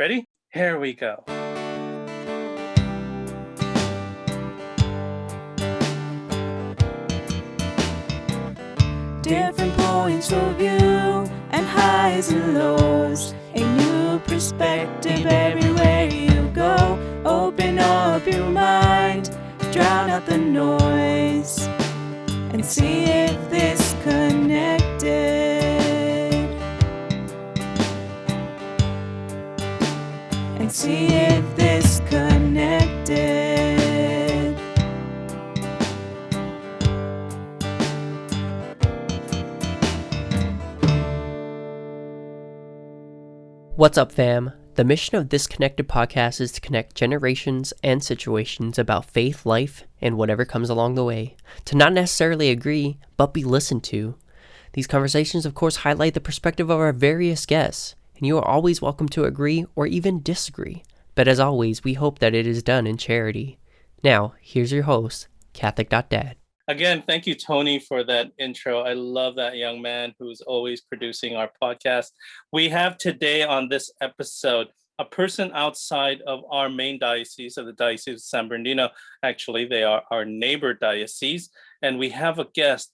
Ready? Here we go. Different points of view and highs and lows. A new perspective everywhere you go. Open up your mind, drown out the noise, and see if this connected. And see if this connected. What's up, fam? The mission of this Connected podcast is to connect generations and situations about faith, life, and whatever comes along the way. To not necessarily agree, but be listened to. These conversations, of course, highlight the perspective of our various guests, and you are always welcome to agree or even disagree. But as always, we hope that it is done in charity. Now, here's your host, Catholic.Dad. Again, thank you, Tony, for that intro. I love that young man who's always producing our podcast. We have today on this episode a person outside of our main diocese of the Diocese of San Bernardino. Actually, they are our neighbor diocese. And we have a guest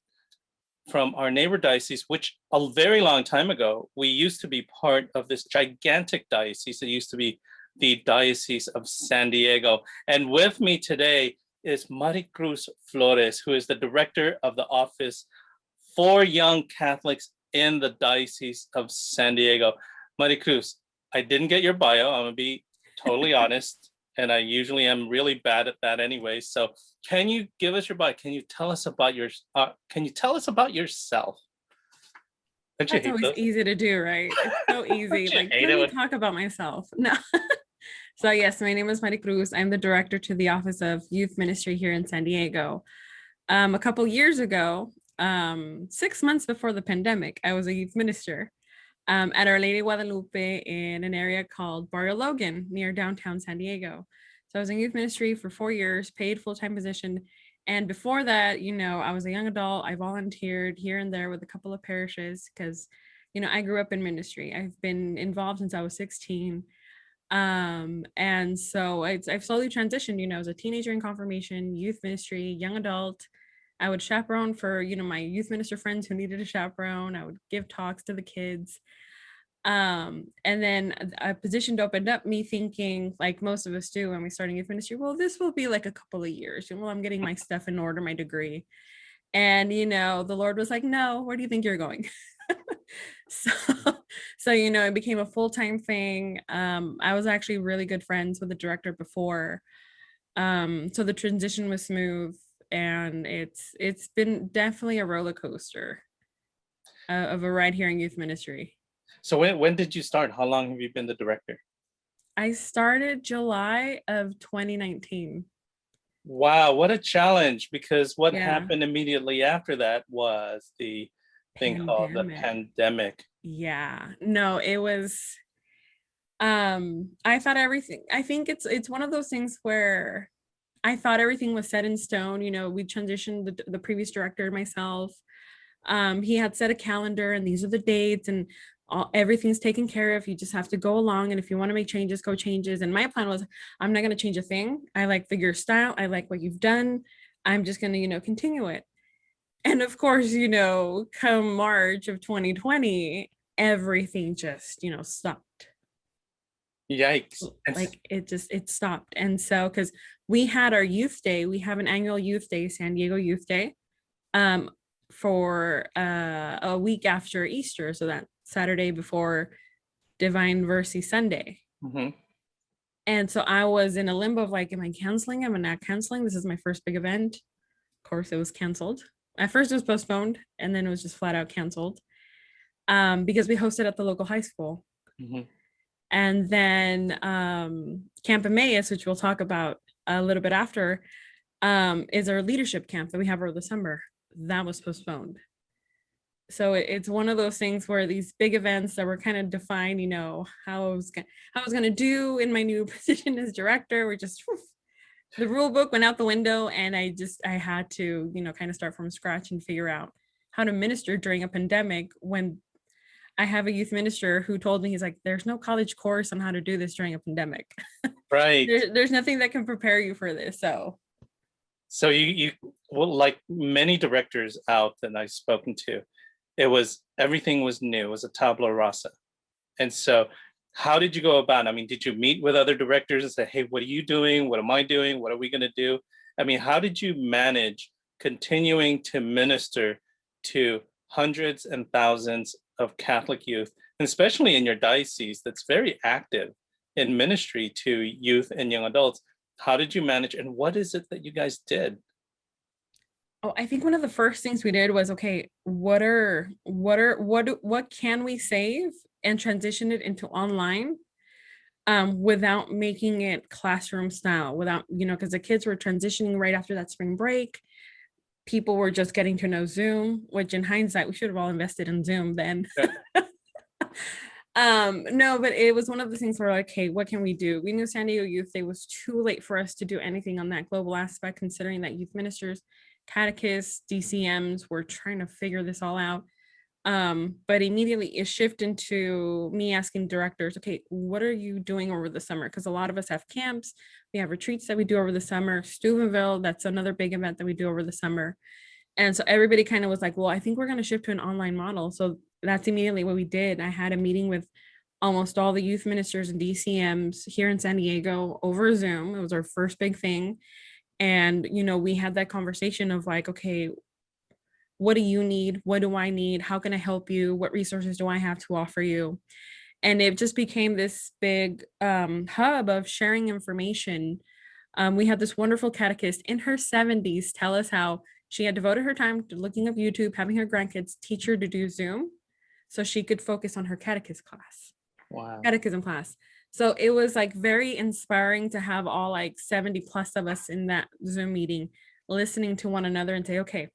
from our neighbor diocese, which a very long time ago, we used to be part of this gigantic diocese. It used to be the Diocese of San Diego. And with me today is Maricrus Flores, who is the director of the Office for Young Catholics in the Diocese of San Diego. Maricrus, I didn't get your bio. I'm gonna be totally honest, and I usually am really bad at that anyway. So, can you give us your bio? Can you tell us about yourself? Don't you That's hate always those? easy to do, right? It's so easy. Don't you Like, hate let it me when- talk about myself. No. So yes, my name is Maricrus. I'm the director to the Office of Youth Ministry here in San Diego. A couple years ago, 6 months before the pandemic, I was a youth minister at Our Lady Guadalupe in an area called Barrio Logan near downtown San Diego. So I was in youth ministry for 4 years, paid full-time position. And before that, I was a young adult. I volunteered here and there with a couple of parishes because, I grew up in ministry. I've been involved since I was 16. And so I've slowly transitioned, as a teenager in confirmation, youth ministry, young adult. I would chaperone for, my youth minister friends who needed a chaperone. I would give talks to the kids. And then a position opened up, me thinking, like most of us do when we start in youth ministry, well, this will be like a couple of years. Well, I'm getting my stuff in order, my degree. And, the Lord was like, no, where do you think you're going? So it became a full-time thing. I was actually really good friends with the director before. So the transition was smooth, and it's been definitely a roller coaster of a ride here in youth ministry. So when did you start? How long have you been the director? I started July of 2019. Wow, what a challenge, because what Yeah. happened immediately after that was the thing called the pandemic. Yeah, no, it was, I thought I think it's one of those things where I thought everything was set in stone. We transitioned the previous director and myself. He had set a calendar, and these are the dates, and everything's taken care of. You just have to go along, and if you want to make changes, go changes. And my plan was, I'm not going to change a thing. I like your style. I like what you've done. I'm just going to, continue it. And of course, come March of 2020, everything just, stopped. Yikes. Like it stopped. And so, because we had our youth day, we have an annual youth day, San Diego Youth Day, for a week after Easter. So that Saturday before Divine Mercy Sunday. Mm-hmm. And so I was in a limbo of like, am I canceling? Am I not canceling? This is my first big event. Of course, it was canceled. At first it was postponed, and then it was just flat out canceled because we hosted at the local high school. Mm-hmm. And then Camp Emmaus, which we'll talk about a little bit after, is our leadership camp that we have over the summer. That was postponed. So it's one of those things where these big events that were kind of defined, how I was going to do in my new position as director, were just the rule book went out the window, and I had to, kind of start from scratch and figure out how to minister during a pandemic when I have a youth minister who told me, he's like, there's no college course on how to do this during a pandemic. Right. There's nothing that can prepare you for this. So you well, like many directors out that I've spoken to, it was everything was new. It was a tabula rasa. And so how did you go about it? I mean, did you meet with other directors and say, hey, what are you doing? What am I doing? What are we going to do? I mean, how did you manage continuing to minister to hundreds and thousands of Catholic youth, and especially in your diocese that's very active in ministry to youth and young adults? How did you manage, and what is it that you guys did? Oh, I think one of the first things we did was, okay, what can we save and transition it into online, without making it classroom style, without, because the kids were transitioning right after that spring break. People were just getting to know Zoom, which in hindsight, we should have all invested in Zoom then. Yeah. No, but it was one of the things where like, hey, what can we do? We knew San Diego Youth Day was too late for us to do anything on that global aspect, considering that youth ministers, catechists, DCMs were trying to figure this all out. But immediately it shifted into me asking directors, okay, what are you doing over the summer? Because a lot of us have camps, we have retreats that we do over the summer. Steubenville, that's another big event that we do over the summer. And so everybody kind of was like, well, I think we're going to shift to an online model. So that's immediately what we did. I had a meeting with almost all the youth ministers and DCMs here in San Diego over Zoom. It was our first big thing. And, we had that conversation of like, okay, what do you need? What do I need? How can I help you? What resources do I have to offer you? And it just became this big hub of sharing information. We had this wonderful catechist in her 70s tell us how she had devoted her time to looking up YouTube, having her grandkids teach her to do Zoom so she could focus on her catechism class. So it was like very inspiring to have all like 70 plus of us in that Zoom meeting, listening to one another and say, okay,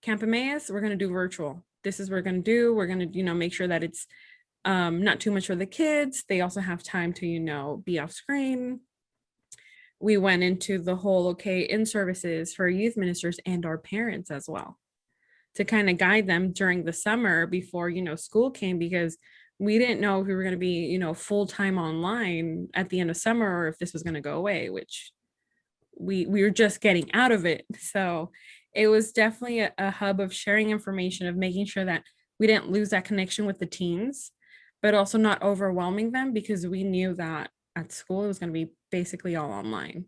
Camp Emmaus, we're going to do virtual. This is what we're going to do. We're going to, make sure that it's not too much for the kids. They also have time to, be off screen. We went into the whole, okay, in services for youth ministers and our parents as well, to kind of guide them during the summer before, school came, because we didn't know if we were going to be, full-time online at the end of summer, or if this was going to go away, which we were just getting out of it. So it was definitely a hub of sharing information, of making sure that we didn't lose that connection with the teens, but also not overwhelming them, because we knew that at school it was going to be basically all online.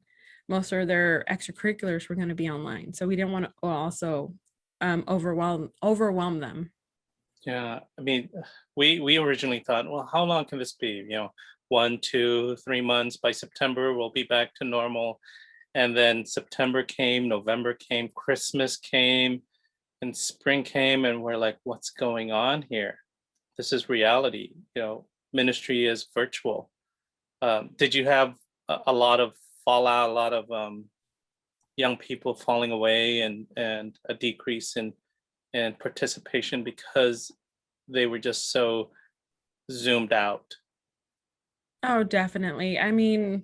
Most of their extracurriculars were going to be online. So we didn't want to also overwhelm them. Yeah, I mean, we originally thought, well, how long can this be? 1, 2, 3 months. By September, we'll be back to normal. And then September came, November came, Christmas came, and spring came, and we're like, what's going on here? This is reality. Ministry is virtual. Did you have a lot of fallout, a lot of young people falling away, and a decrease in participation because they were just so zoomed out? Oh, definitely. I mean,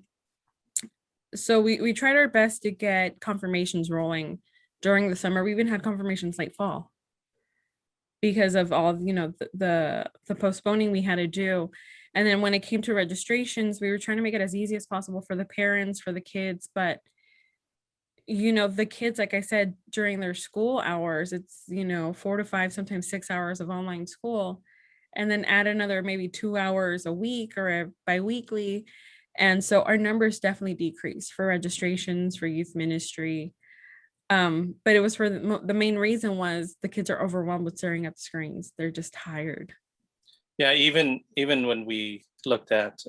so we tried our best to get confirmations rolling during the summer. We even had confirmations late fall because of all, the postponing we had to do. And then when it came to registrations, we were trying to make it as easy as possible for the parents, for the kids. But, the kids, like I said, during their school hours, it's, 4 to 5, sometimes 6 hours of online school, and then add another maybe 2 hours a week or bi-weekly. And so our numbers definitely decreased for registrations for youth ministry. But it was for the main reason was the kids are overwhelmed with staring at the screens. They're just tired. Yeah, even when we looked at,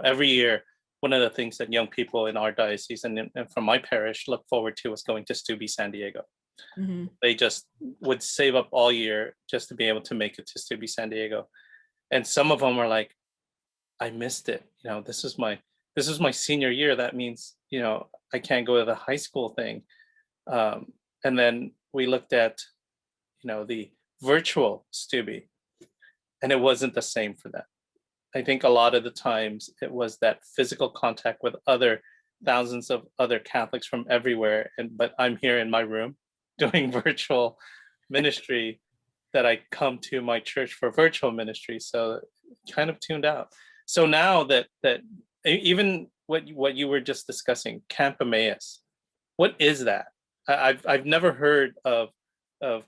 every year, one of the things that young people in our diocese and from my parish look forward to was going to Steuby San Diego. Mm-hmm. They just would save up all year just to be able to make it to Steuby San Diego. And some of them are like, I missed it. This is my senior year. That means, I can't go to the high school thing. And then we looked at, the virtual Steuby, and it wasn't the same for them. I think a lot of the times it was that physical contact with thousands of other Catholics from everywhere. But I'm here in my room doing virtual ministry. that I come to my church for virtual ministry. So kind of tuned out. So now that even what you were just discussing, Camp Emmaus, what is that? I've never heard of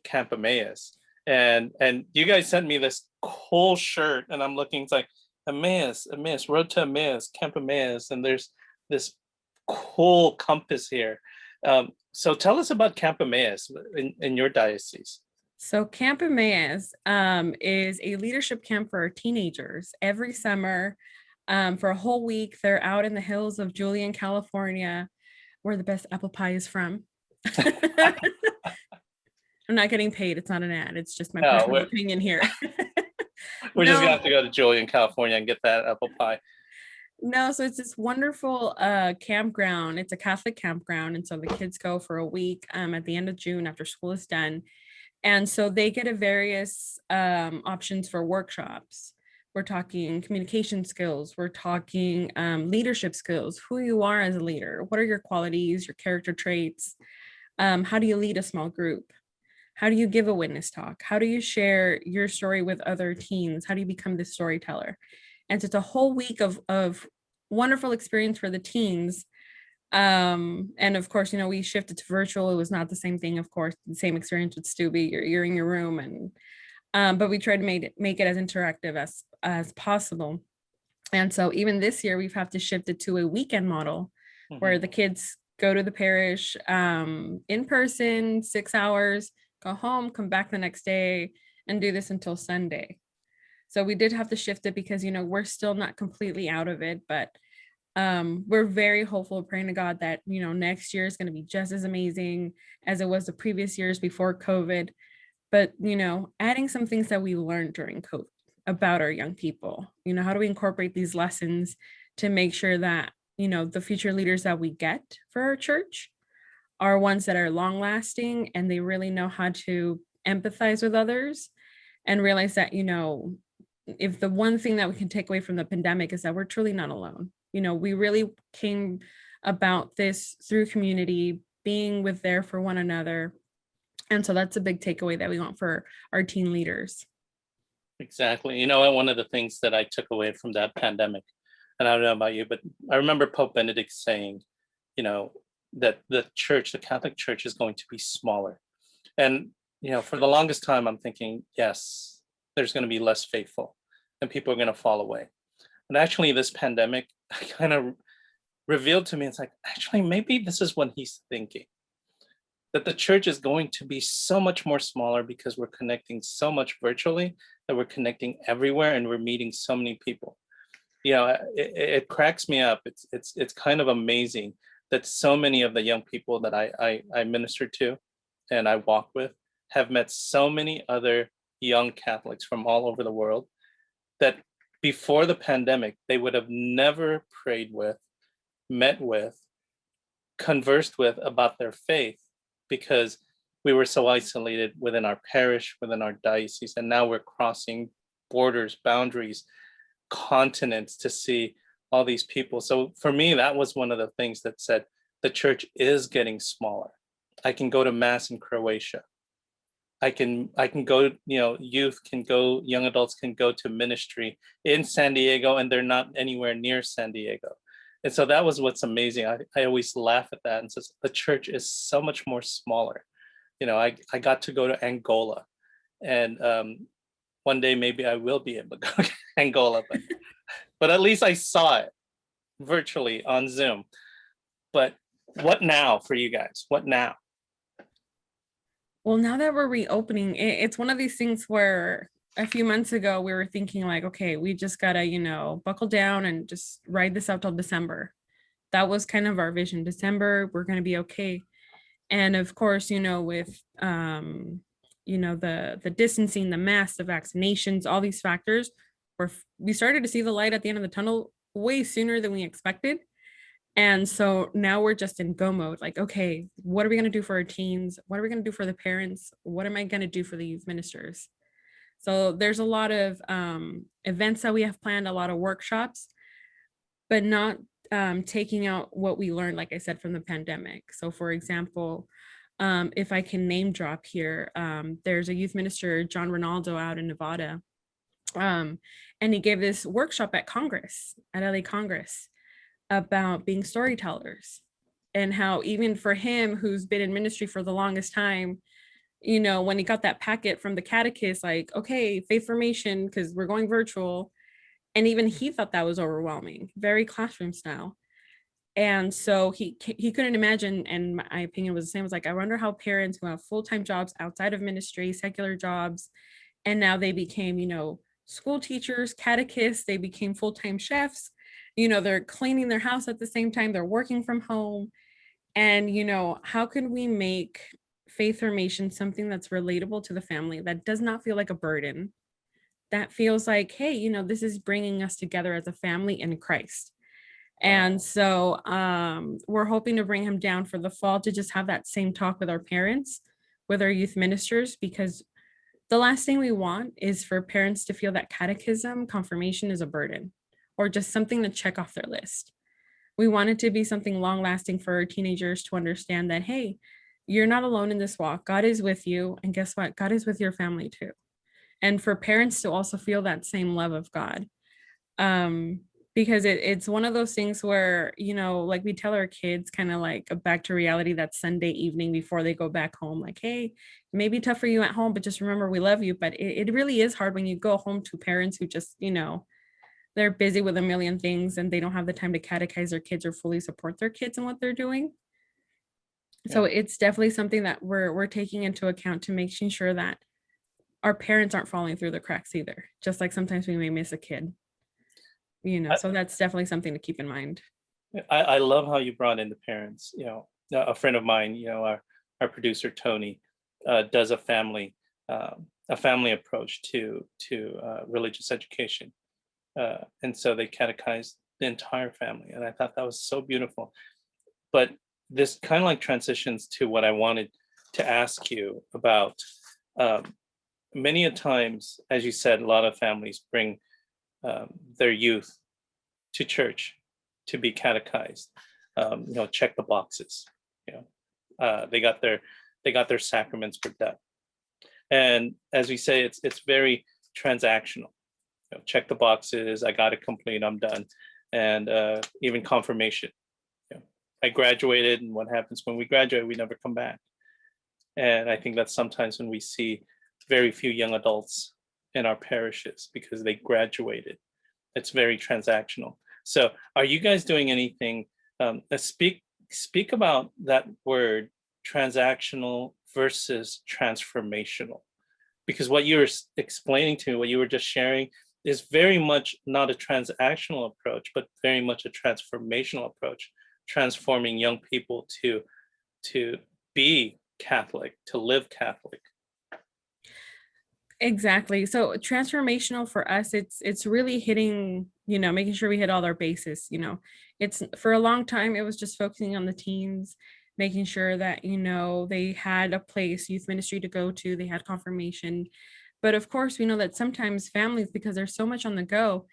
Camp Emmaus, and you guys sent me this cool shirt, and I'm looking, it's like Emmaus, Road to Emmaus, Camp Emmaus, and there's this cool compass here. So tell us about Camp Emmaus in your diocese. So Camp Emmaus is a leadership camp for teenagers every summer. For a whole week, they're out in the hills of Julian, California, where the best apple pie is from. I'm not getting paid. It's not an ad. It's just my personal opinion here. We're just gonna have to go to Julian, California and get that apple pie. No, so it's this wonderful campground. It's a Catholic campground. And so the kids go for a week at the end of June after school is done. And so they get a various options for workshops. We're talking communication skills. We're talking leadership skills, who you are as a leader. What are your qualities, your character traits? How do you lead a small group? How do you give a witness talk? How do you share your story with other teens? How do you become this storyteller? And so it's a whole week of wonderful experience for the teens. And of course, you know, we shifted to virtual. It was not the same thing, of course, the same experience with Stubby. You're in your room, and but we tried to make it as interactive as possible. And so even this year, we've had to shift it to a weekend model where the kids go to the parish in person, 6 hours, go home, come back the next day, and do this until Sunday. So we did have to shift it because, you know, we're still not completely out of it, but we're very hopeful, praying to God that, you know, next year is going to be just as amazing as it was the previous years before COVID. But, you know, adding some things that we learned during COVID about our young people, you know, how do we incorporate these lessons to make sure that, you know, the future leaders that we get for our church are ones that are long lasting and they really know how to empathize with others and realize that, you know, if the one thing that we can take away from the pandemic is that we're truly not alone. You know, we really came about this through community, being with there for one another. And so that's a big takeaway that we want for our teen leaders. Exactly. You know, one of the things that I took away from that pandemic, and I don't know about you, but I remember Pope Benedict saying, you know, that the church, the Catholic Church, is going to be smaller. And, you know, for the longest time, I'm thinking, yes, there's going to be less faithful and people are going to fall away. But actually, this pandemic kind of revealed to me, it's like, actually, maybe this is what he's thinking, that the church is going to be so much more smaller because we're connecting so much virtually, that we're connecting everywhere and we're meeting so many people. You know, it cracks me up. It's kind of amazing that so many of the young people that I minister to and I walk with have met so many other young Catholics from all over the world that before the pandemic, they would have never prayed with, met with, conversed with about their faith because we were so isolated within our parish, within our diocese. And now we're crossing borders, boundaries, continents to see all these people. So for me, that was one of the things that said the church is getting smaller. I can go to Mass in Croatia. I can go, you know, youth can go, young adults can go to ministry in San Diego, and they're not anywhere near San Diego. And so that was what's amazing. I always laugh at that and says the church is so much more smaller. You know, I got to go to Angola, and one day maybe I will be able to go to Angola, but at least I saw it virtually on Zoom. But what now for you guys? What now? Well, now that we're reopening, it's one of these things where a few months ago we were thinking like, okay, we just gotta, you know, buckle down and just ride this out till December. That was kind of our vision. December, we're gonna be okay. And of course, you know, with you know, the distancing, the masks, the vaccinations, all these factors, we started to see the light at the end of the tunnel way sooner than we expected. And so now we're just in go mode, like, okay, what are we going to do for our teens? What are we going to do for the parents? What am I going to do for the youth ministers? So there's a lot of events that we have planned, a lot of workshops, but not taking out what we learned, like I said, from the pandemic. So for example, If I can name drop here, there's a youth minister, John Ronaldo, out in Nevada. And he gave this workshop at Congress, at LA Congress, about being storytellers, and how even for him, who's been in ministry for the longest time, when he got that packet from the catechist, like, okay, faith formation, because we're going virtual. And even he thought that was overwhelming, very classroom style. And so he couldn't imagine, and my opinion was the same. It was like, I wonder how parents who have full-time jobs outside of ministry, secular jobs, and now they became, school teachers, catechists, they became full-time chefs, they're cleaning their house at the same time, they're working from home. And, how can we make faith formation something that's relatable to the family, that does not feel like a burden, that feels like, hey, this is bringing us together as a family in Christ. And so we're hoping to bring him down for the fall to just have that same talk with our parents, with our youth ministers, because the last thing we want is for parents to feel that catechism, confirmation is a burden, or just something to check off their list. We want it to be something long lasting for our teenagers to understand that, hey, you're not alone in this walk. God is with you. And guess what? God is with your family too. And for parents to also feel that same love of God. Because it's one of those things where, like we tell our kids, kind of like a back to reality, that Sunday evening before they go back home, like, hey, it may be tough for you at home, but just remember, we love you. But it really is hard when you go home to parents who just, they're busy with a million things and they don't have the time to catechize their kids or fully support their kids in what they're doing. So it's definitely something that we're taking into account to making sure that our parents aren't falling through the cracks either. Just like sometimes we may miss a kid. So that's definitely something to keep in mind. I love how you brought in the parents. A friend of mine, our producer Tony, does a family approach to religious education, and so they catechize the entire family, and I thought that was so beautiful. But this kind of like transitions to what I wanted to ask you about. Many a times, as you said, a lot of families bring their youth to church to be catechized, check the boxes. They got their sacraments for death, and as we say, it's very transactional. Check the boxes. I got it complete. I'm done, and even confirmation. I graduated, and what happens when we graduate? We never come back, and I think that's sometimes when we see very few young adults in our parishes because they graduated. It's very transactional. So are you guys doing anything? Speak about that word, transactional versus transformational, because what you were explaining to me, what you were just sharing, is very much not a transactional approach, but very much a transformational approach, transforming young people to be Catholic, to live Catholic. Exactly. So transformational for us, it's really hitting, making sure we hit all our bases. It's, for a long time, it was just focusing on the teens, making sure that, they had a place, youth ministry to go to, they had confirmation. But of course, we know that sometimes families, because there's so much on the go,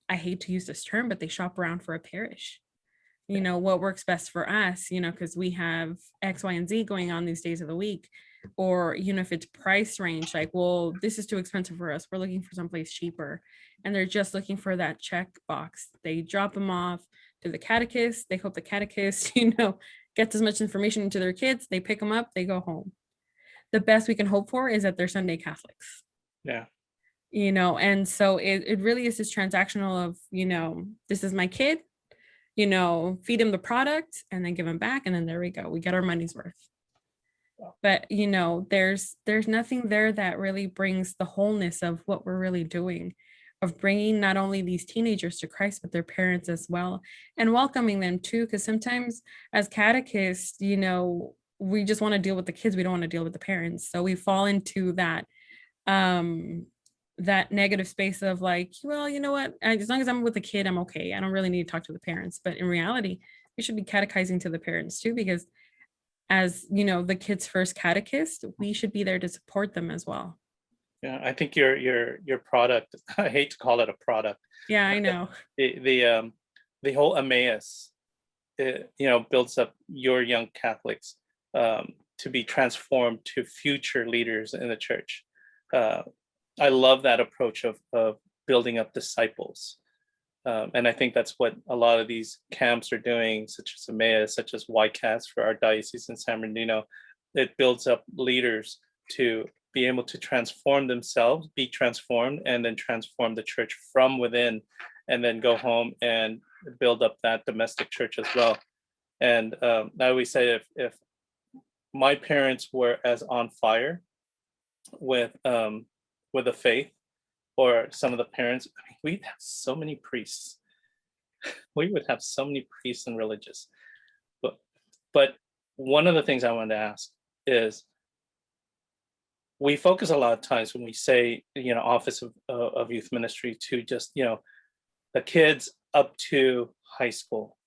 I hate to use this term, but they shop around for a parish. What works best for us, because we have X, Y, and Z going on these days of the week. Or, if it's price range, like, well, this is too expensive for us, we're looking for someplace cheaper. And they're just looking for that check box. They drop them off to the catechist. They hope the catechist, gets as much information into their kids. They pick them up, they go home. The best we can hope for is that they're Sunday Catholics. Yeah. And so it really is this transactional of, this is my kid, feed him the product and then give him back. And then there we go. We get our money's worth. But, there's nothing there that really brings the wholeness of what we're really doing, of bringing not only these teenagers to Christ, but their parents as well, and welcoming them too. Because sometimes as catechists, we just want to deal with the kids. We don't want to deal with the parents. So we fall into that negative space of like, well, you know what? As long as I'm with the kid, I'm okay. I don't really need to talk to the parents. But in reality, we should be catechizing to the parents too, because as the kid's first catechist, we should be there to support them as well. Yeah, I think your product, I hate to call it a product. Yeah, I know. The whole Emmaus, builds up your young Catholics to be transformed to future leaders in the church. I love that approach of building up disciples. And I think that's what a lot of these camps are doing, such as Emmaus, such as YCAS for our diocese in San Bernardino. It builds up leaders to be able to transform themselves, be transformed, and then transform the church from within, and then go home and build up that domestic church as well. And I always say, if my parents were as on fire with the faith, or some of the parents, I mean, we'd have so many priests. We would have so many priests and religious. But one of the things I wanted to ask is, we focus a lot of times when we say, office of youth ministry to just, the kids up to high school.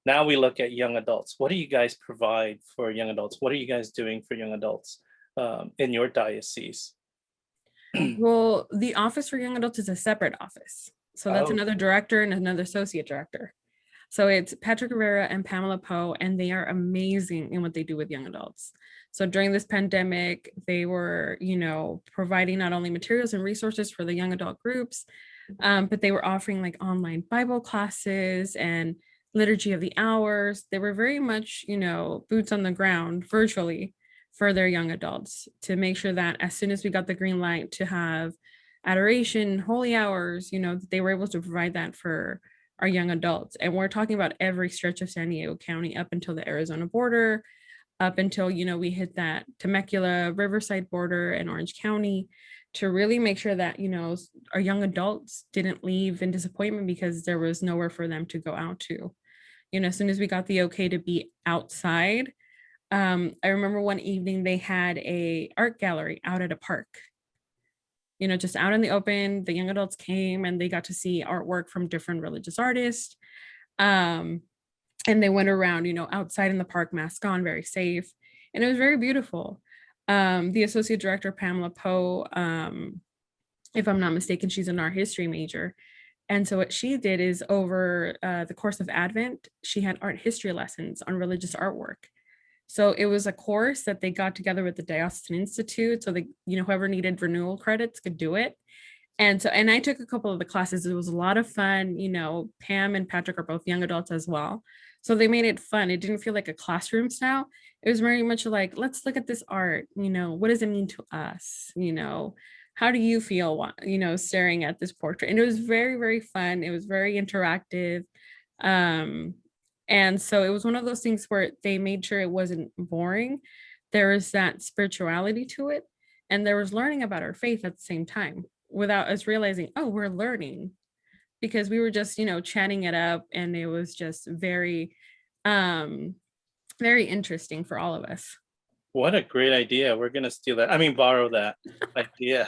Now we look at young adults. What do you guys provide for young adults? What are you guys doing for young adults in your diocese? Well, the Office for Young Adults is a separate office. So that's Oh. another director and another associate director. So it's Patrick Rivera and Pamela Poe, and they are amazing in what they do with young adults. So during this pandemic, they were, providing not only materials and resources for the young adult groups, but they were offering like online Bible classes and liturgy of the hours. They were very much, boots on the ground virtually for their young adults, to make sure that as soon as we got the green light to have adoration, holy hours, they were able to provide that for our young adults. And we're talking about every stretch of San Diego County up until the Arizona border, up until, we hit that Temecula, Riverside border and Orange County, to really make sure that, our young adults didn't leave in disappointment because there was nowhere for them to go out to. As soon as we got the okay to be outside, I remember one evening they had a art gallery out at a park, just out in the open. The young adults came and they got to see artwork from different religious artists. And they went around, outside in the park, mask on, very safe. And it was very beautiful. The associate director, Pamela Poe, if I'm not mistaken, she's an art history major. And so what she did is, over the course of Advent, she had art history lessons on religious artwork. So it was a course that they got together with the Diocesan Institute. So whoever needed renewal credits could do it. And I took a couple of the classes. It was a lot of fun. Pam and Patrick are both young adults as well. So they made it fun. It didn't feel like a classroom style. It was very much like, let's look at this art. What does it mean to us? How do you feel, staring at this portrait? And it was very, very fun. It was very interactive. And so it was one of those things where they made sure it wasn't boring. There was that spirituality to it. And there was learning about our faith at the same time, without us realizing, oh, we're learning, because we were just, chatting it up. And it was just very, very interesting for all of us. What a great idea. We're going to steal that. I mean, borrow that idea.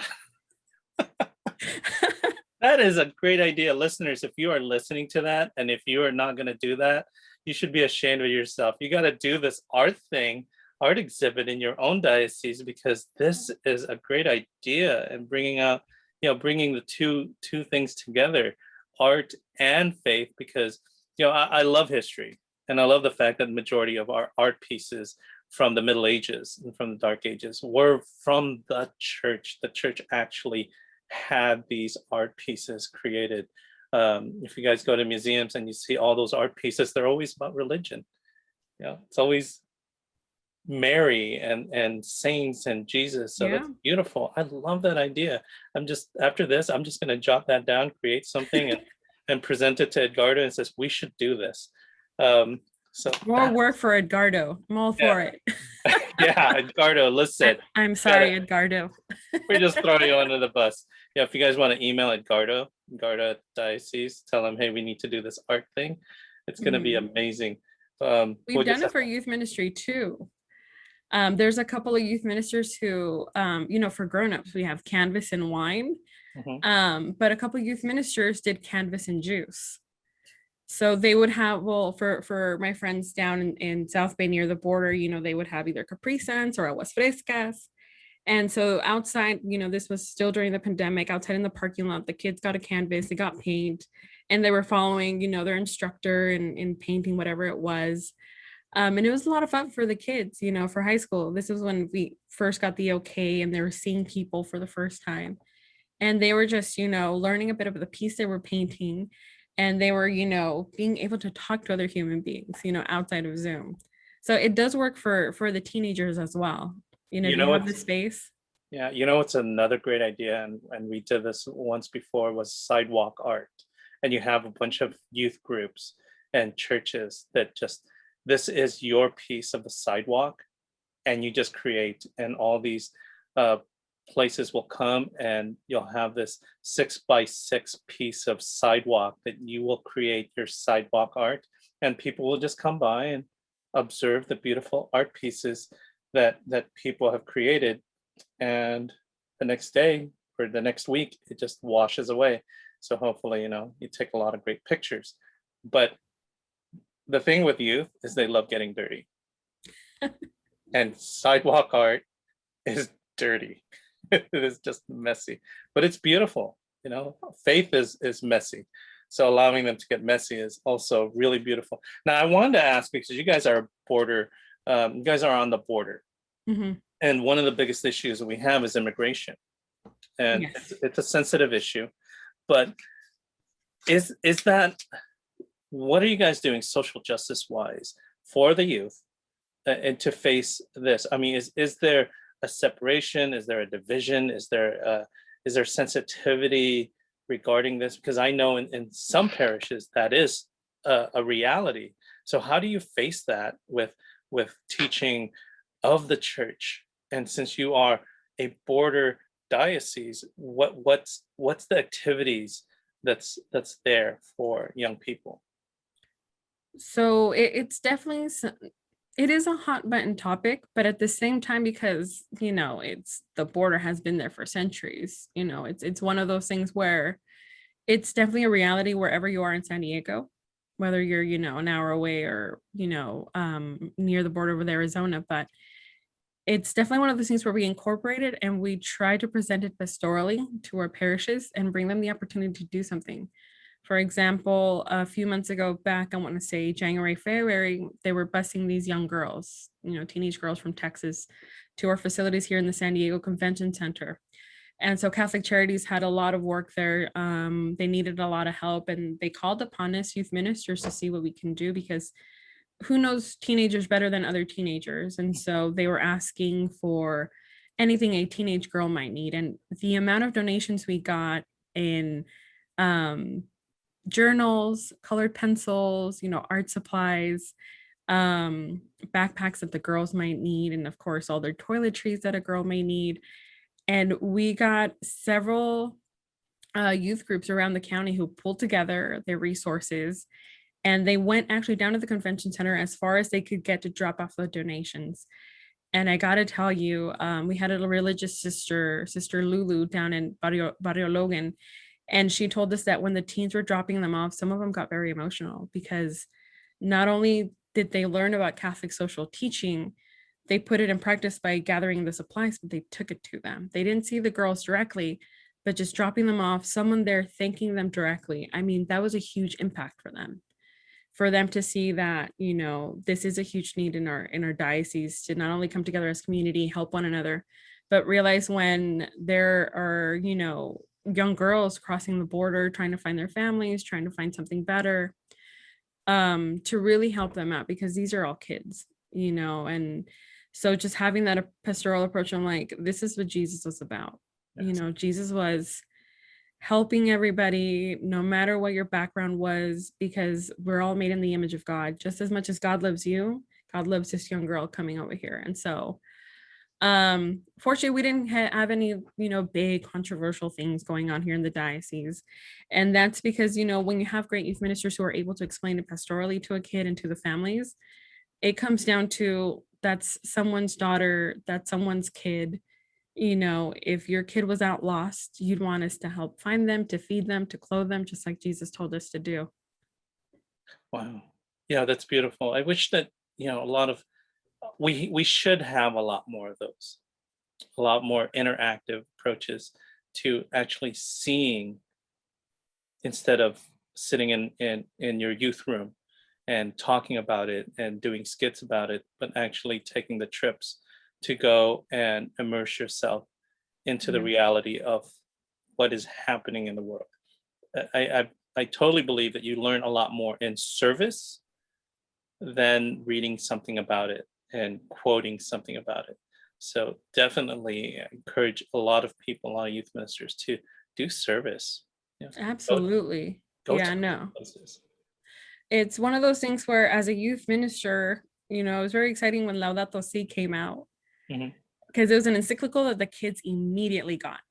That is a great idea. Listeners, if you are listening to that, and if you are not going to do that, you should be ashamed of yourself. You got to do this art exhibit in your own diocese, because this is a great idea, and bringing the two things together, art and faith, because, I love history, and I love the fact that the majority of our art pieces from the Middle Ages and from the Dark Ages were from the church. The church actually had these art pieces created. If you guys go to museums and you see all those art pieces, they're always about religion. It's always Mary and saints and Jesus. So That's beautiful. I love that idea. After this, I'm just going to jot that down, create something and present it to Edgardo, and says, we should do this. So more work for Edgardo. I'm all for it. Yeah, Edgardo, listen. I'm sorry, Edgardo. We're just throwing you under the bus. Yeah, if you guys want to email Edgardo at Diocese, tell him, hey, we need to do this art thing. It's going to be amazing. We've done it for youth ministry too. There's a couple of youth ministers who, for grownups, we have canvas and wine. But a couple of youth ministers did canvas and juice. So they would have, for my friends down in South Bay near the border, they would have either Capri Suns or aguas frescas. And so outside, this was still during the pandemic, outside in the parking lot, the kids got a canvas, they got paint, and they were following, their instructor in painting, whatever it was. And it was a lot of fun for the kids, you know, for high school. This was when we first got the okay and they were seeing people for the first time. And they were just, you know, learning a bit of the piece they were painting. And they were, you know, being able to talk to other human beings, you know, outside of Zoom. So it does work for the teenagers as well. You know, You if you know have the what's space. Yeah, you know what's another great idea, and we did this once before, was sidewalk art. And you have a bunch of youth groups and churches that just, this is your piece of the sidewalk, and you just create, and all these uh, places will come, and you'll have this 6x6 piece of sidewalk that you will create your sidewalk art, and people will just come by and observe the beautiful art pieces that people have created, and the next day or the next week it just washes away. So hopefully, you know, you take a lot of great pictures. But the thing with youth is they love getting dirty, and sidewalk art is dirty. It is just messy, but it's beautiful. You know, faith is messy, so allowing them to get messy is also really beautiful. Now I wanted to ask, because you guys are border, you guys are on the border, Mhm. and one of the biggest issues that we have is immigration, and Yes. it's a sensitive issue. But is that, what are you guys doing social justice wise for the youth, and to face this? I mean, is there a separation? Is there a division? Is there sensitivity regarding this? Because I know in some parishes that is a reality. So how do you face that with teaching of the church? And since you are a border diocese, what's the activities that's there for young people? So it's definitely it is a hot button topic, but at the same time, because you know, it's the border has been there for centuries, you know, it's one of those things where it's definitely a reality wherever you are in San Diego, whether you're, you know, an hour away or, you know, near the border with Arizona. But it's definitely one of those things where we incorporate it and we try to present it pastorally to our parishes and bring them the opportunity to do something. For example, a few months ago back, I want to say January, February, they were busing these young girls, you know, teenage girls from Texas to our facilities here in the San Diego Convention Center. And so Catholic Charities had a lot of work there. They needed a lot of help, and they called upon us youth ministers to see what we can do, because who knows teenagers better than other teenagers? And so they were asking for anything a teenage girl might need. And the amount of donations we got in um, journals, colored pencils, you know, art supplies, backpacks that the girls might need, and of course, all their toiletries that a girl may need. And we got several youth groups around the county who pulled together their resources, and they went actually down to the convention center as far as they could get to drop off the donations. And I got to tell you, we had a religious sister, Sister Lulu, down in Barrio Logan. And she told us that when the teens were dropping them off, some of them got very emotional, because not only did they learn about Catholic social teaching, they put it in practice by gathering the supplies, but they took it to them. They didn't see the girls directly, but just dropping them off, someone there thanking them directly. I mean, that was a huge impact for them to see that, you know, this is a huge need in our diocese, to not only come together as community, help one another, but realize when there are, you know, young girls crossing the border, trying to find their families, trying to find something better, to really help them out, because these are all kids, you know. And so just having that pastoral approach, I'm like, this is what Jesus was about. You Yes. know, Jesus was helping everybody, no matter what your background was, because we're all made in the image of God. Just as much as God loves you, God loves this young girl coming over here. And so fortunately, we didn't have any, you know, big controversial things going on here in the diocese. And that's because, you know, when you have great youth ministers who are able to explain it pastorally to a kid and to the families, it comes down to, that's someone's daughter, that's someone's kid. You know, if your kid was out lost, you'd want us to help find them, to feed them, to clothe them, just like Jesus told us to do. Wow. Yeah, that's beautiful. I wish that, you know, a lot of, we should have a lot more of those, a lot more interactive approaches to actually seeing, instead of sitting in your youth room and talking about it and doing skits about it, but actually taking the trips to go and immerse yourself into the Yeah. reality of what is happening in the world. I totally believe that you learn a lot more in service than reading something about it and quoting something about it. So definitely encourage a lot of people, a lot of youth ministers to do service. Yeah. Go, Absolutely. go to Yeah, no. places. It's one of those things where as a youth minister, it was very exciting when Laudato Si came out Mhm. because it was an encyclical that the kids immediately got.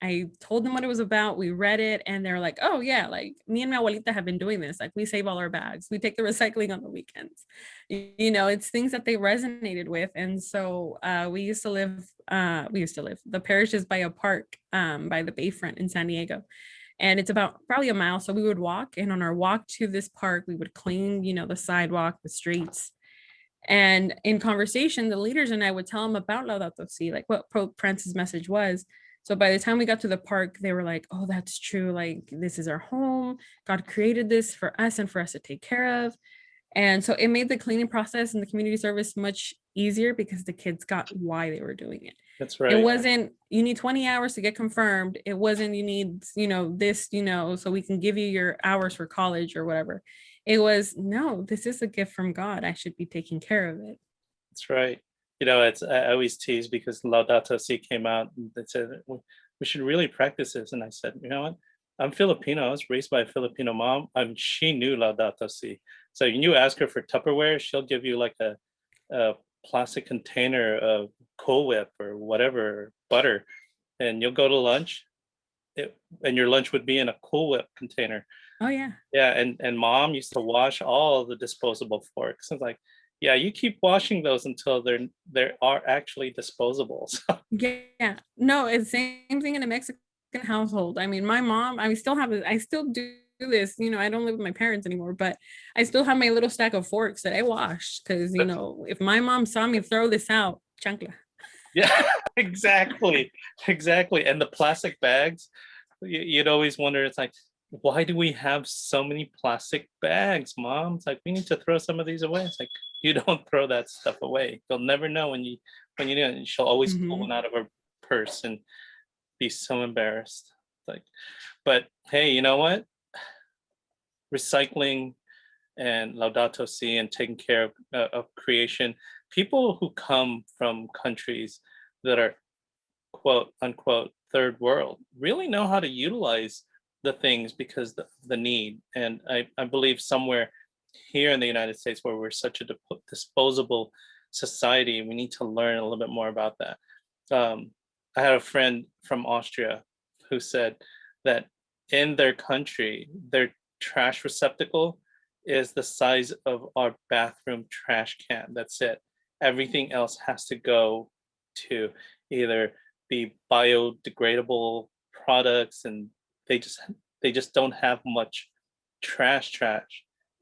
I told them what it was about. We read it and they're like, oh yeah, like me and my abuelita have been doing this. Like we save all our bags. We take the recycling on the weekends. It's things that they resonated with. And so we used to live, the parish is by a park by the Bayfront in San Diego. And it's about probably a mile. So we would walk, and on our walk to this park, we would clean, the sidewalk, the streets. And in conversation, the leaders and I would tell them about Laudato Si, like what Pope Francis' message was. So by the time we got to the park, they were like, oh, that's true. Like, this is our home. God created this for us and for us to take care of. And so it made the cleaning process and the community service much easier because the kids got why they were doing it. That's It right. wasn't, you need 20 hours to get confirmed. It wasn't, you need, this, so we can give you your hours for college or whatever. It was, no, this is a gift from God. I should be taking care of it. That's right. I always tease because Laudato Si came out and they said we should really practice this. And I said, you know what? I'm Filipino. I was raised by a Filipino mom. She knew Laudato Si. So when you ask her for Tupperware, she'll give you like a plastic container of Cool Whip or whatever, butter, and you'll go to lunch, and your lunch would be in a Cool Whip container. Oh yeah. Yeah, and mom used to wash all the disposable forks. It's like, yeah, you keep washing those until they are actually disposable. So, Yeah. No, it's the same thing in a Mexican household. I mean, my mom, I still do this, I don't live with my parents anymore, but I still have my little stack of forks that I wash because, if my mom saw me throw this out, chancla. yeah, exactly, exactly. And the plastic bags, you'd always wonder. It's like, why do we have so many plastic bags, mom? It's like we need to throw some of these away. It's like you don't throw that stuff away. You'll never know when you do it. She'll always pull one out of her purse and be so embarrassed. Like, but hey, you know what? Recycling and Laudato Si and taking care of creation. People who come from countries that are quote unquote third world really know how to utilize the things because the need. And I believe somewhere here in the United States where we're such a disposable society, we need to learn a little bit more about that. I had a friend from Austria who said that in their country, their trash receptacle is the size of our bathroom trash can. That's it. Everything else has to go to either be biodegradable products, and they just don't have much trash.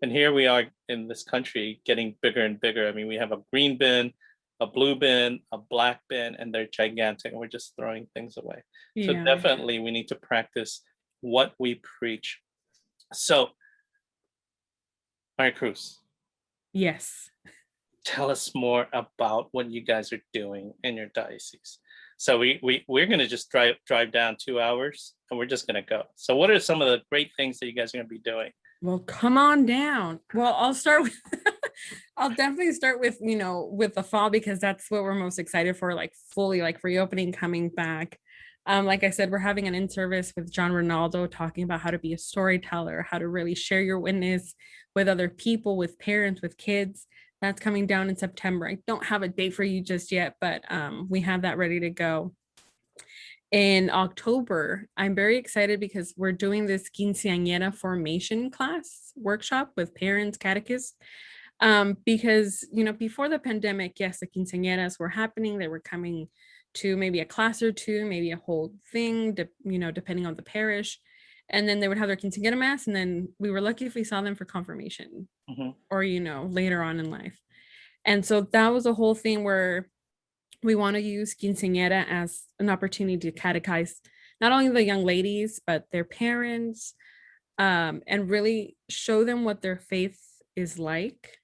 And here we are in this country getting bigger and bigger. I mean, we have a green bin, a blue bin, a black bin, and they're gigantic, and we're just throwing things away. So Yeah. definitely we need to practice what we preach. So, Maricruz, Yes. tell us more about what you guys are doing in your diocese. So we're gonna just drive down 2 hours and we're just gonna go. So what are some of the great things that you guys are gonna be doing? Well, come on down. Well, I'll start with I'll definitely start with, with the fall because that's what we're most excited for, like fully like reopening, coming back. Like I said, we're having an in-service with John Ronaldo talking about how to be a storyteller, how to really share your witness with other people, with parents, with kids. That's coming down in September. I don't have a date for you just yet, but we have that ready to go. In October, I'm very excited because we're doing this quinceañera formation class workshop with parents, catechists. Because, before the pandemic, yes, the quinceañeras were happening. They were coming to maybe a class or two, maybe a whole thing, depending on the parish. And then they would have their quinceañera mass. And then we were lucky if we saw them for confirmation or, later on in life. And so that was a whole thing where we want to use quinceañera as an opportunity to catechize not only the young ladies, but their parents, and really show them what their faith is like,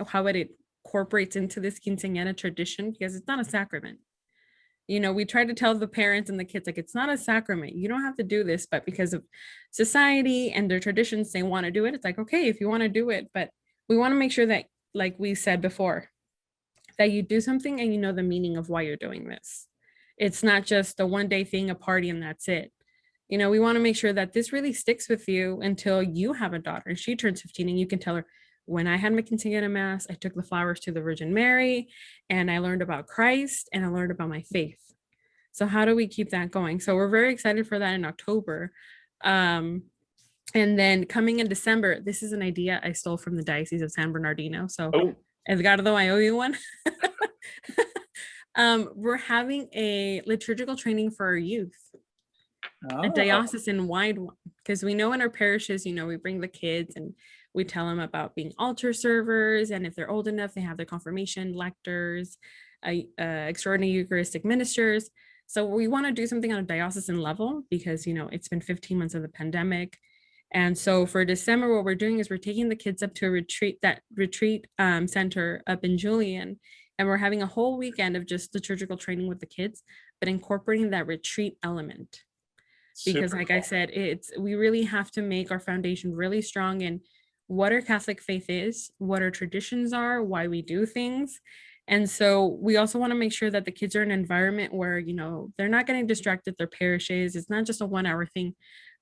how it incorporates into this quinceañera tradition, because it's not a sacrament. We try to tell the parents and the kids, like, it's not a sacrament. You don't have to do this, but because of society and their traditions, they want to do it. It's like, okay, if you want to do it, but we want to make sure that, like we said before, that you do something and you know the meaning of why you're doing this. It's not just a one-day thing, a party, and that's it. We want to make sure that this really sticks with you until you have a daughter and she turns 15, and you can tell her, when I had my quinceañera mass, I took the flowers to the Virgin Mary, and I learned about Christ, and I learned about my faith. So how do we keep that going? So we're very excited for that in October. And then coming in December, this is an idea I stole from the Diocese of San Bernardino. So Edgardo, I owe you one. We're having a liturgical training for our youth. A diocesan-wide one, because we know in our parishes, we bring the kids and we tell them about being altar servers, and if they're old enough, they have their confirmation lectors, extraordinary Eucharistic ministers. So we want to do something on a diocesan level because, it's been 15 months of the pandemic. And so for December, what we're doing is we're taking the kids up to a retreat center up in Julian, and we're having a whole weekend of just liturgical training with the kids, but incorporating that retreat element. Because like I said, we really have to make our foundation really strong in what our Catholic faith is, what our traditions are, why we do things. And so we also want to make sure that the kids are in an environment where, they're not getting distracted at their parishes. It's not just a 1 hour thing,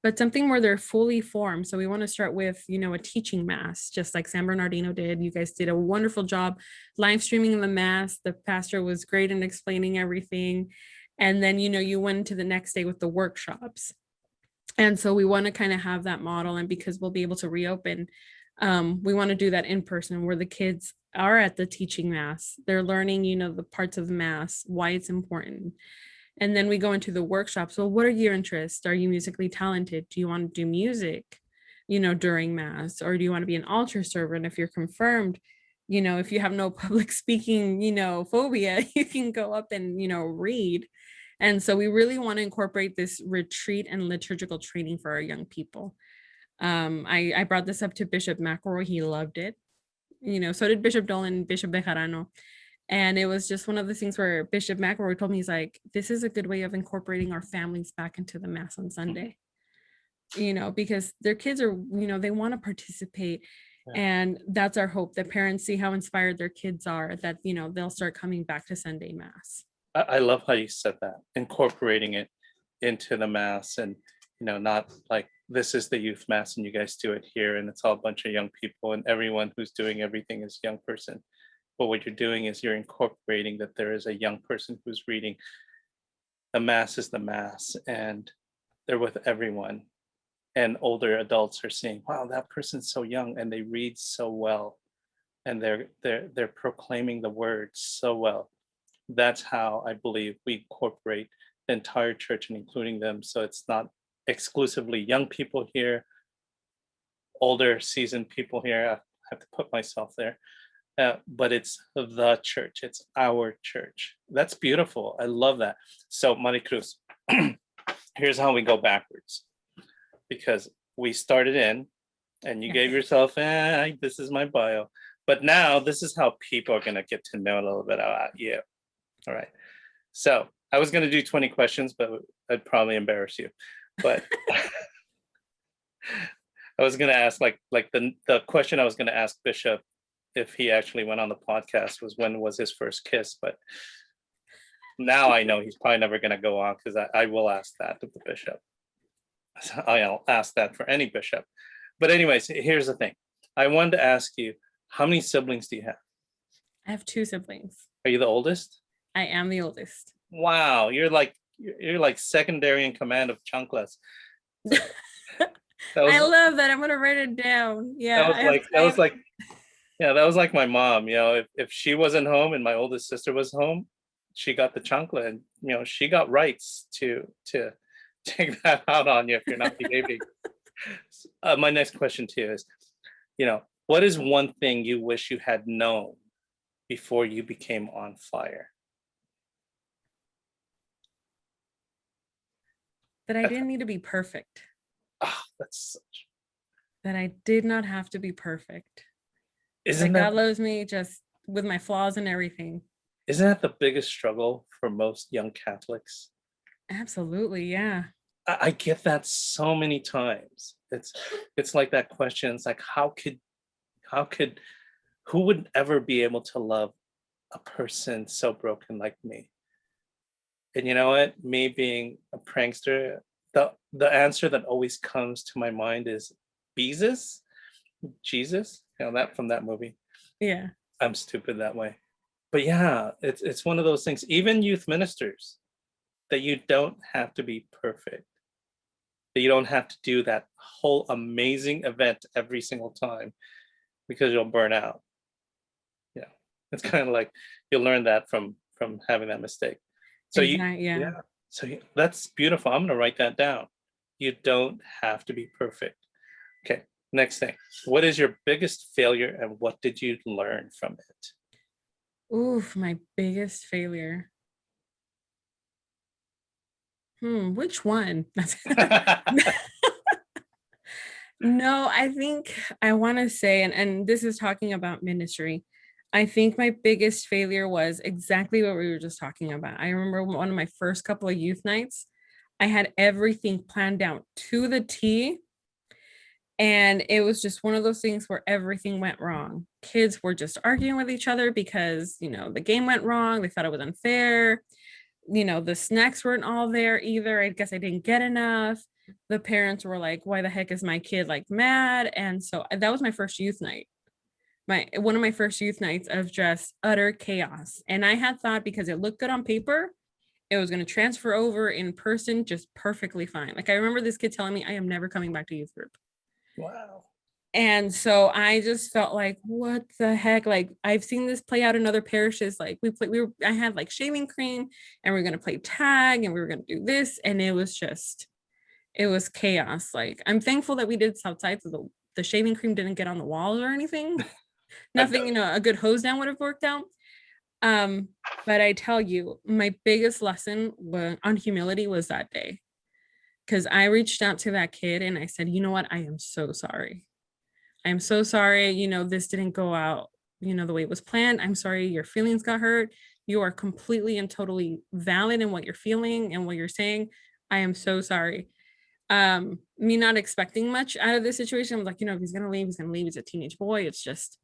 but something where they're fully formed. So we want to start with, a teaching mass, just like San Bernardino did. You guys did a wonderful job live streaming the mass. The pastor was great in explaining everything. And then, you went into the next day with the workshops. And so we want to kind of have that model. And because we'll be able to reopen, we want to do that in person where the kids are at the teaching mass. They're learning, the parts of the mass, why it's important. And then we go into the workshops. Well, what are your interests? Are you musically talented? Do you want to do music, during mass? Or do you want to be an altar server? And if you're confirmed, if you have no public speaking, phobia, you can go up and, read. And so we really want to incorporate this retreat and liturgical training for our young people. I brought this up to Bishop McElroy. He loved it. So did Bishop Dolan and Bishop Bejarano. And it was just one of the things where Bishop McElroy told me, he's like, this is a good way of incorporating our families back into the mass on Sunday, because their kids are, they want to participate. Yeah. And that's our hope, that parents see how inspired their kids are, that, they'll start coming back to Sunday mass. I love how you said that, incorporating it into the mass, and, not like this is the youth mass and you guys do it here and it's all a bunch of young people and everyone who's doing everything is a young person. But what you're doing is you're incorporating that there is a young person who's reading. The mass is the mass, and they're with everyone. And older adults are saying, wow, that person's so young and they read so well. And they're proclaiming the words so well. That's how I believe we incorporate the entire church and including them. So it's not exclusively young people here, older seasoned people here. I have to put myself there. But it's the church. It's our church. That's beautiful. I love that. So Maricruz, here's how we go backwards. Because we started in and you gave yourself, this is my bio. But now this is how people are going to get to know a little bit about you. All right. So I was going to do 20 questions, but I'd probably embarrass you. But I was going to ask like the question I was going to ask Bishop if he actually went on the podcast was, when was his first kiss? But now I know he's probably never going to go on, because I will ask that of the bishop. I'll ask that for any bishop. But anyways, here's the thing. I wanted to ask you, how many siblings do you have? I have 2 siblings. Are you the oldest? I am the oldest. Wow, you're like secondary in command of Chanclas. I love that. I'm gonna write it down. Yeah, that was like my mom. If she wasn't home and my oldest sister was home, she got the chancla, and she got rights to take that out on you if you're not behaving. My next question to you is, what is one thing you wish you had known before you became on fire? That I didn't need to be perfect. Oh, that's such. That I did not have to be perfect. Isn't God that loves me just with my flaws and everything. isn't that the biggest struggle for most young Catholics? Absolutely, yeah. I get that so many times. It's like that question. It's like how could who would ever be able to love a person so broken like me? And you know what? Me being a prankster, the answer that always comes to my mind is Jesus. Jesus, that from that movie. Yeah. I'm stupid that way. But yeah, it's one of those things. Even youth ministers, that you don't have to be perfect. That you don't have to do that whole amazing event every single time because you'll burn out. Yeah, it's kind of like you'll learn that from having that mistake. So Exactly. Yeah. yeah, that's beautiful. I'm gonna write that down. You don't have to be perfect. Okay, next thing. What is your biggest failure and what did you learn from Oof, my biggest failure. Which one? it? No, I think I want to say, and this is talking about ministry. I think my biggest failure was exactly what we were just talking about. I remember one of my first couple of youth nights, I had everything planned out to the T. And it was just one of those things where everything went wrong. Kids were just arguing with each other because, the game went wrong. They thought it was unfair. The snacks weren't all there either. I guess I didn't get enough. The parents were like, why the heck is my kid like mad? And so that was my first youth night. One of my first youth nights of just utter chaos. And I had thought because it looked good on paper, it was going to transfer over in person just perfectly fine. Like I remember this kid telling me, I am never coming back to youth group. Wow. And so I just felt like, what the heck? Like I've seen this play out in other parishes. Like I had like shaving cream and we are going to play tag and we were going to do this. And it was chaos. Like I'm thankful that we did this outside. So the shaving cream didn't get on the walls or anything. Nothing, a good hose down would have worked out. But I tell you, my biggest lesson on humility was that day. Because I reached out to that kid and I said, you know what? I am so sorry. I'm so sorry. This didn't go out, the way it was planned. I'm sorry your feelings got hurt. You are completely and totally valid in what you're feeling and what you're saying. I am so sorry. Me not expecting much out of this situation. I'm like, if he's going to leave, he's going to leave. He's a teenage boy. It's just,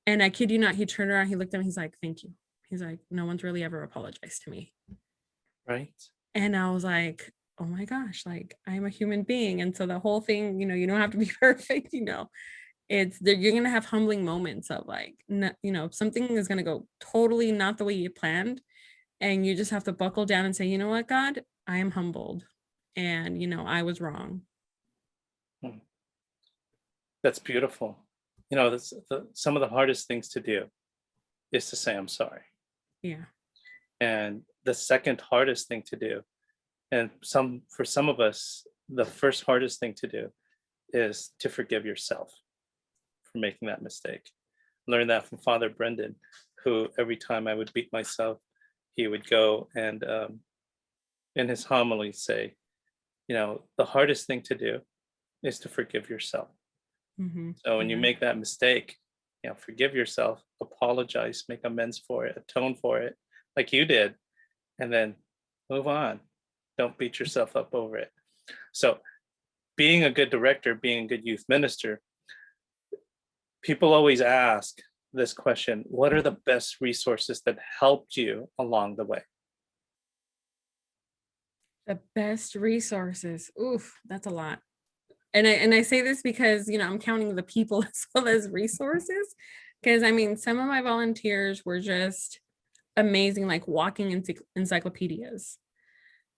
and I kid you not, he turned around, he looked at me, he's like, thank you. He's like, no one's really ever apologized to me. Right. And I was like, oh my gosh, like I'm a human being. And so the whole thing, you don't have to be perfect, it's there. You're going to have humbling moments of like, something is going to go totally not the way you planned. And you just have to buckle down and say, you know what, God, I am humbled. And, I was wrong. That's beautiful. Some of the hardest things to do is to say, I'm sorry. Yeah. And the second hardest thing to do, and for some of us, the first hardest thing to do is to forgive yourself for making that mistake. Learned that from Father Brendan, who every time I would beat myself, he would go and in his homily say, the hardest thing to do is to forgive yourself. Mm-hmm. So when you make that mistake, forgive yourself, apologize, make amends for it, atone for it, like you did, and then move on. Don't beat yourself up over it. So being a good director, being a good youth minister, people always ask this question: what are the best resources that helped you along the way? The best resources. Oof, that's a lot. And I say this because, I'm counting the people as well as resources. Because some of my volunteers were just amazing, like walking encyclopedias,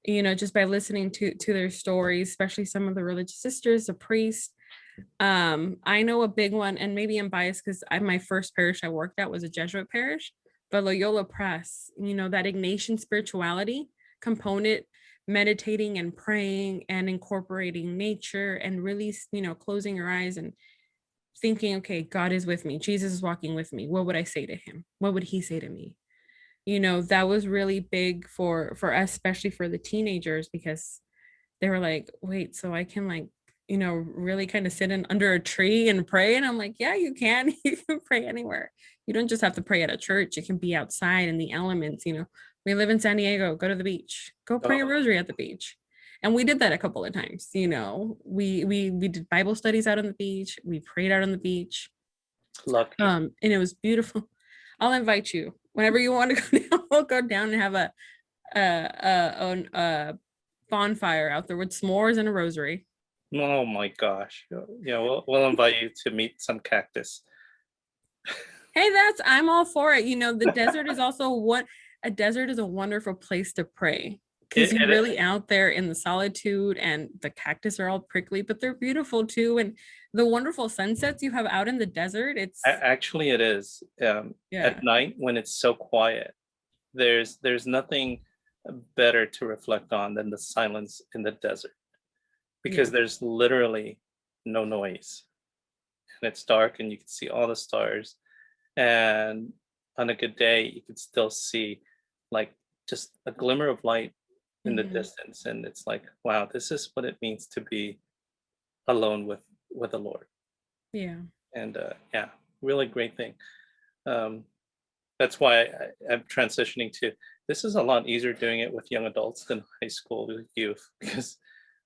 just by listening to their stories, especially some of the religious sisters, the priests. I know a big one, and maybe I'm biased because my first parish I worked at was a Jesuit parish, but Loyola Press, that Ignatian spirituality component, meditating and praying and incorporating nature and really, closing your eyes and thinking, okay, God is with me. Jesus is walking with me. What would I say to him? What would he say to me? That was really big for us, especially for the teenagers, because they were like, wait, so I can like really kind of sit in under a tree and pray. And I'm like, yeah, you can. You can pray anywhere. You don't just have to pray at a church. You can be outside in the elements. We live in San Diego. Go to the beach. Go pray a rosary at the beach. And we did that a couple of times. We did Bible studies out on the beach. We prayed out on the beach. Lucky. And it was beautiful. I'll invite you whenever you want to go down. We'll go down and have a bonfire out there with s'mores and a rosary. Oh my gosh. Yeah, we'll invite you to meet some cactus. Hey, I'm all for it. The desert is also a desert is a wonderful place to pray, because you're really out there in the solitude, and the cactus are all prickly, but they're beautiful too. And the wonderful sunsets you have out in the desert, it is. At night when it's so quiet, there's nothing better to reflect on than the silence in the desert, because there's literally no noise, and it's dark, and you can see all the stars. And on a good day, you can still see like just a glimmer of light in the distance. And it's like, wow, this is what it means to be alone with the Lord. Yeah. And really great thing. That's why I'm transitioning to, this is a lot easier doing it with young adults than high school with youth, because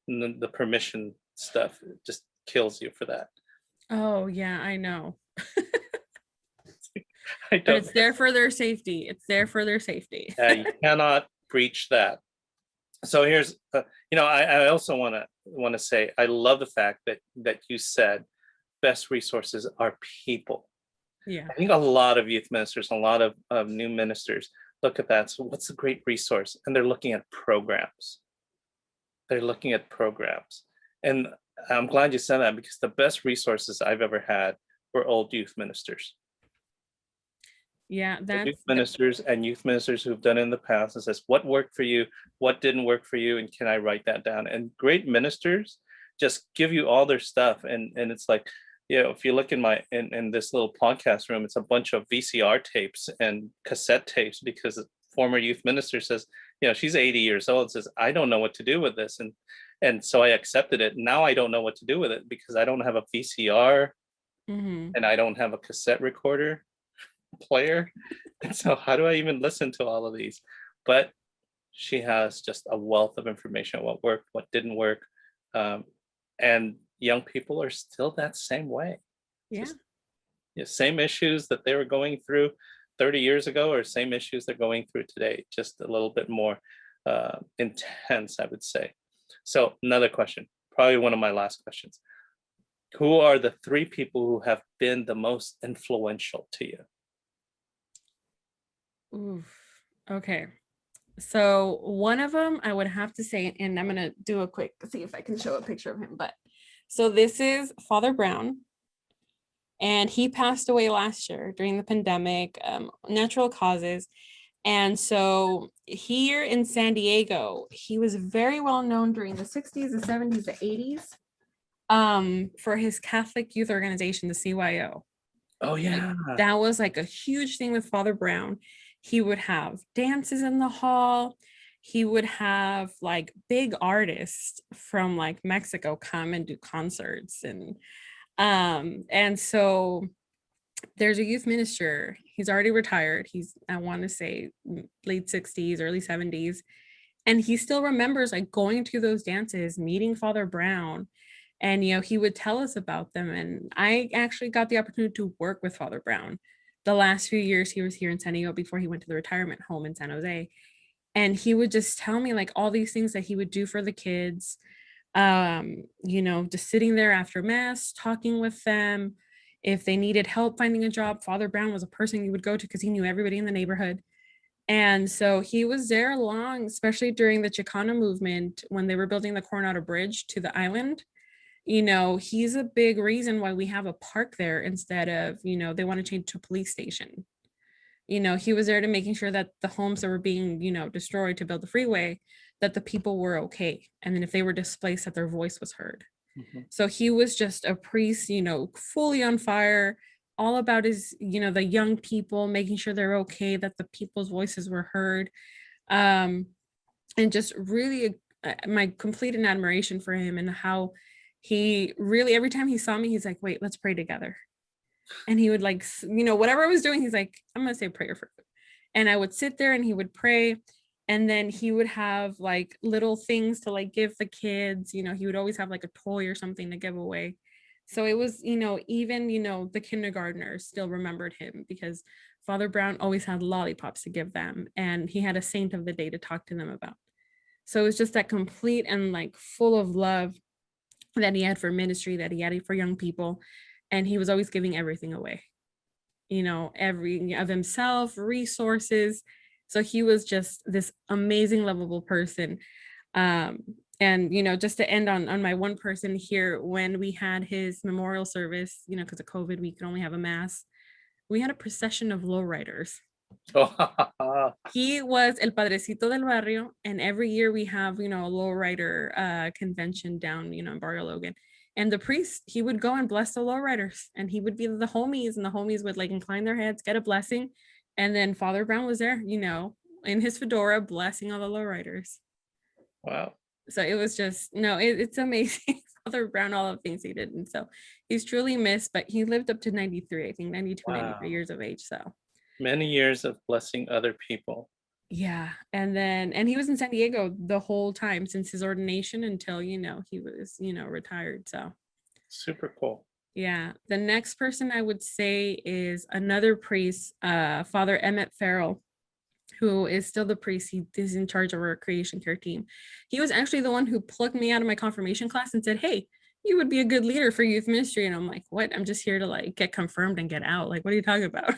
the permission stuff just kills you for that. Oh yeah, I know. But it's there for their safety. You cannot breach that. So here's, I also want to say, I love the fact that you said best resources are people. Yeah. I think a lot of youth ministers, a lot of new ministers look at that. So what's a great resource? And they're looking at programs. And I'm glad you said that, because the best resources I've ever had were old youth ministers. Yeah, Youth ministers and youth ministers who've done it in the past, and says, what worked for you, what didn't work for you, and can I write that down? And great ministers just give you all their stuff. And it's like, if you look in this little podcast room, it's a bunch of VCR tapes and cassette tapes, because a former youth minister says, she's 80 years old, and says, I don't know what to do with this. And so I accepted it. Now I don't know what to do with it, because I don't have a VCR and I don't have a cassette recorder player. And so how do I even listen to all of these? But she has just a wealth of information, what worked, what didn't work. And young people are still that same way. Yeah. Same issues that they were going through 30 years ago, or same issues they're going through today, just a little bit more intense, I would say. So another question, probably one of my last questions. Who are the 3 people who have been the most influential to you? Oof. Okay. So one of them I would have to say, and I'm going to do a quick, see if I can show a picture of him. But so this is Father Brown, and he passed away last year during the pandemic, natural causes. And so here in San Diego, he was very well known during the 60s, the 70s, the 80s, for his Catholic youth organization, the CYO. Oh yeah. That was like a huge thing with Father Brown. He would have dances in the hall. He would have like big artists from like Mexico come and do concerts. And so there's a youth minister. He's already retired. He's, I want to say, late 60s, early 70s. And he still remembers like going to those dances, meeting Father Brown. And, he would tell us about them. And I actually got the opportunity to work with Father Brown. The last few years he was here in San Diego before he went to the retirement home in San Jose. And he would just tell me like all these things that he would do for the kids, just sitting there after mass, talking with them. If they needed help finding a job, Father Brown was a person you would go to because he knew everybody in the neighborhood. And so he was there along, especially during the Chicano movement, when they were building the Coronado Bridge to the island. He's a big reason why we have a park there instead of, they want to change to a police station. He was there to making sure that the homes that were being, destroyed to build the freeway, that the people were okay. And then if they were displaced, that their voice was heard. So he was just a priest, fully on fire, all about his, the young people, making sure they're okay, that the people's voices were heard. And just really my complete admiration for him, and how he really, every time he saw me, he's like, wait, let's pray together. And he would like, whatever I was doing, he's like, I'm going to say a prayer for you. And I would sit there and he would pray. And then he would have like little things to like give the kids, he would always have like a toy or something to give away. So it was, even, the kindergartners still remembered him because Father Brown always had lollipops to give them. And he had a saint of the day to talk to them about. So it was just that complete and like full of love that he had for ministry, that he had for young people. And he was always giving everything away, every of himself, resources. So he was just this amazing, lovable person. And, just to end on my one person here, when we had his memorial service, because of COVID, we could only have a mass. We had a procession of lowriders. He was el padrecito del barrio. And every year we have, a lowrider convention down, in Barrio Logan. And the priest, he would go and bless the lowriders, and he would be the homies, and the homies would like incline their heads, get a blessing. And then Father Brown was there, in his fedora, blessing all the lowriders. Wow. So it was just, it's amazing. Father Brown, all the things he did. And so he's truly missed, but he lived up to 93, I think 92, wow. 93 years of age. So many years of blessing other people. Yeah. And he was in San Diego the whole time since his ordination until, he was, retired. So super cool. Yeah. The next person I would say is another priest, Father Emmett Farrell, who is still the priest. He is in charge of our creation care team. He was actually the one who plucked me out of my confirmation class and said, hey, you would be a good leader for youth ministry. And I'm like, what? I'm just here to like get confirmed and get out. Like, what are you talking about?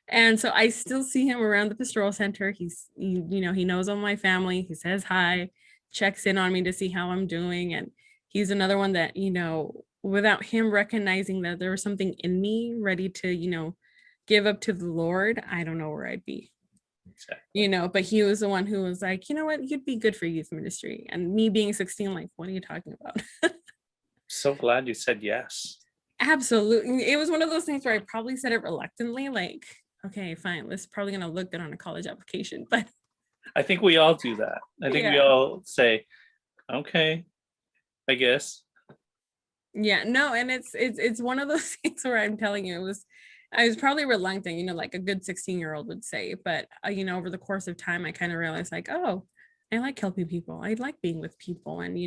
And so I still see him around the pastoral center. He knows all my family. He says hi, checks in on me to see how I'm doing. And he's another one that, without him recognizing that there was something in me ready to, give up to the Lord, I don't know where I'd be. Exactly. But he was the one who was like, you know what, you'd be good for youth ministry. And me being 16, like, what are you talking about? So glad you said yes. Absolutely. It was one of those things where I probably said it reluctantly, like, okay, fine, this is probably going to look good on a college application. But I think we all do that. I think we all say, okay, I guess. Yeah, no, and it's one of those things where I'm telling you, I was probably reluctant, like a good 16-year-old would say. But, over the course of time, I kind of realized like, oh, I like helping people. I like being with people. And,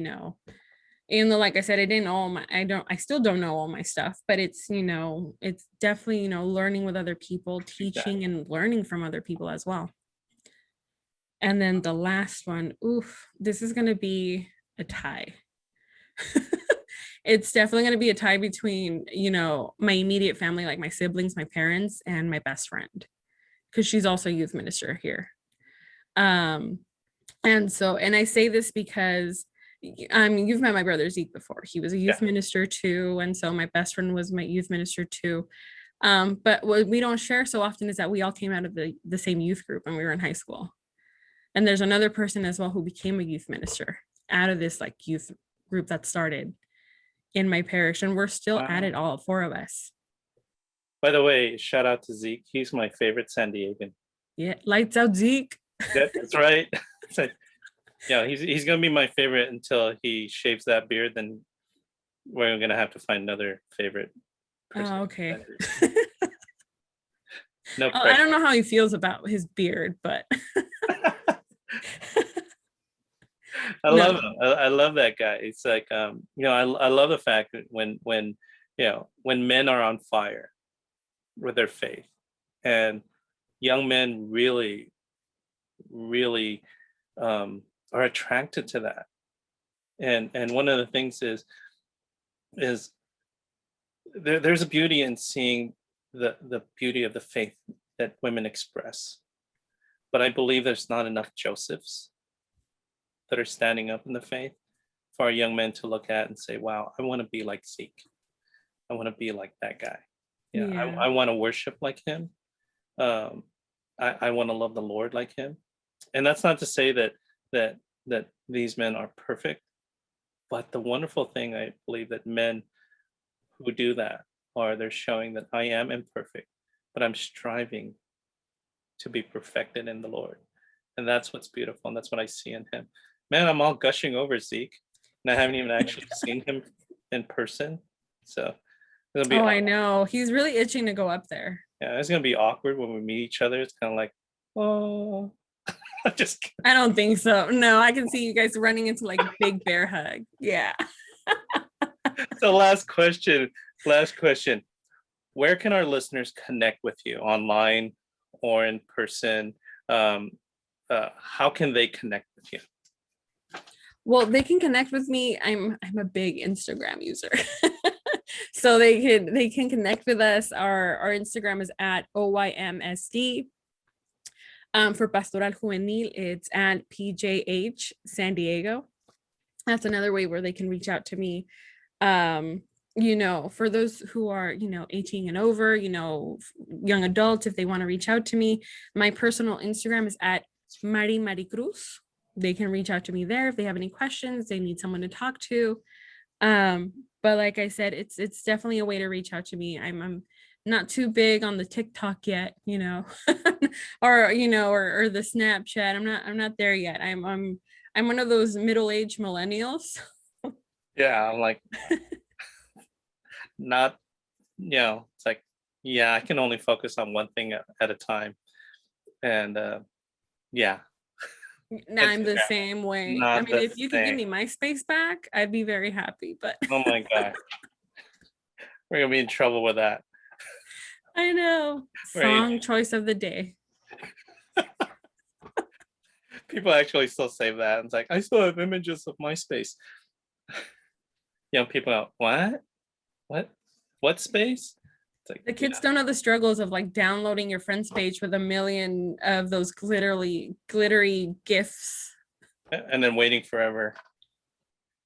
even though, like I said, I still don't know all my stuff, but it's, it's definitely, learning with other people, teaching and learning from other people as well. And then the last one, this is going to be a tie. It's definitely going to be a tie between, my immediate family, like my siblings, my parents, and my best friend, because she's also a youth minister here. And I say this because you've met my brother Zeke before. He was a youth minister too. And so my best friend was my youth minister too. But what we don't share so often is that we all came out of the same youth group when we were in high school. And there's another person as well who became a youth minister out of this like youth group that started in my parish. And we're still at it, all four of us. By the way, shout out to Zeke. He's my favorite San Diegan. Yeah, lights out Zeke. That's right. Yeah, he's gonna be my favorite until he shaves that beard. Then we're gonna have to find another favorite person. Oh, okay. No, I don't know how he feels about his beard, but I love him. I love that guy. It's like I love the fact that when men are on fire with their faith, and young men really are attracted to that. And one of the things is there's a beauty in seeing the beauty of the faith that women express. But I believe there's not enough Josephs that are standing up in the faith for our young men to look at and say, wow, I want to be like Zeke. I want to be like that guy. I want to worship like him. I want to love the Lord like him. And that's not to say that these men are perfect, but the wonderful thing, I believe, that men who do that they're showing that I am imperfect, but I'm striving to be perfected in the Lord. And that's what's beautiful. And that's what I see in him. Man, I'm all gushing over Zeke. and I haven't even actually seen him in person. So it'll be I know. He's really itching to go up there. yeah, it's gonna be awkward when we meet each other. It's kind of like, oh, just kidding. I don't think so. No, I can see you guys running into like a big bear hug. Yeah. So last question. Where can our listeners connect with you, online or in person? How can they connect with you? Well, they can connect with me. I'm a big Instagram user. So they can connect with us. Our Instagram is at OYMSD. For pastoral juvenil, it's at PJH San Diego. That's another way where they can reach out to me. For those who are 18 and over, young adults, if they want to reach out to me, my personal Instagram is at Maricrus. They can reach out to me there if they have any questions, they need someone to talk to. But like I said, it's definitely a way to reach out to me. I'm not too big on the TikTok yet, or the Snapchat. I'm not there yet. I'm one of those middle-aged millennials. Yeah, I'm like not, it's like, yeah, I can only focus on one thing at a time. And yeah. Now I'm the same way. Not the if you could give me my space back, I'd be very happy. But oh my God. We're gonna be in trouble with that. I know. Song choice of the day. People actually still say that. It's like, I still have images of MySpace. Young people go, what space? It's like, The kids don't know the struggles of like downloading your friend's page with a million of those glittery GIFs. And then waiting forever.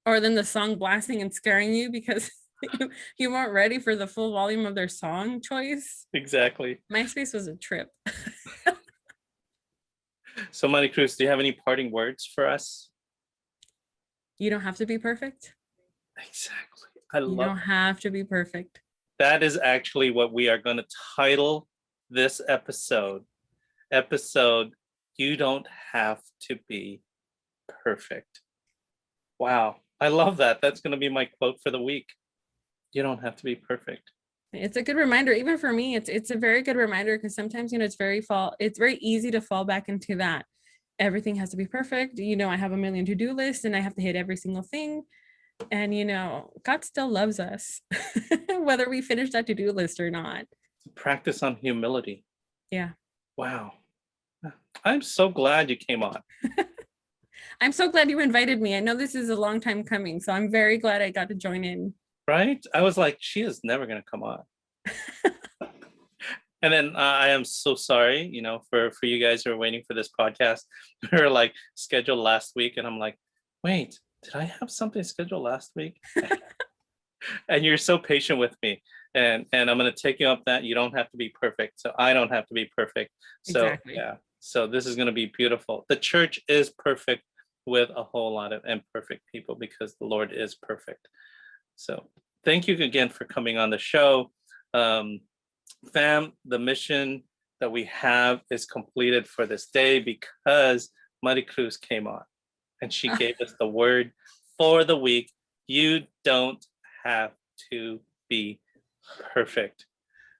Or then the song blasting and scaring you because you weren't ready for the full volume of their song choice. Exactly. MySpace was a trip. So Maricruz, do you have any parting words for us? You don't have to be perfect. Exactly. You don't have to be perfect. That is actually what we are going to title this episode. You don't have to be perfect. Wow. I love that. That's going to be my quote for the week. You don't have to be perfect. It's a good reminder. Even for me, it's a very good reminder because sometimes, it's very easy to fall back into that. Everything has to be perfect. I have a million to-do lists and I have to hit every single thing. And, God still loves us, whether we finish that to-do list or not. Practice on humility. Yeah. Wow. I'm so glad you came on. I'm so glad you invited me. I know this is a long time coming, so I'm very glad I got to join in. Right? I was like, she is never going to come on. And then I am so sorry, for you guys who are waiting for this podcast. We were like scheduled last week, and I'm like, wait, did I have something scheduled last week? And you're so patient with me. And I'm going to take you up that you don't have to be perfect. So I don't have to be perfect. So Exactly. Yeah. So this is going to be beautiful. The church is perfect with a whole lot of imperfect people because the Lord is perfect. So thank you again for coming on the show. Fam, the mission that we have is completed for this day because Maricruz came on and she gave us the word for the week. You don't have to be perfect.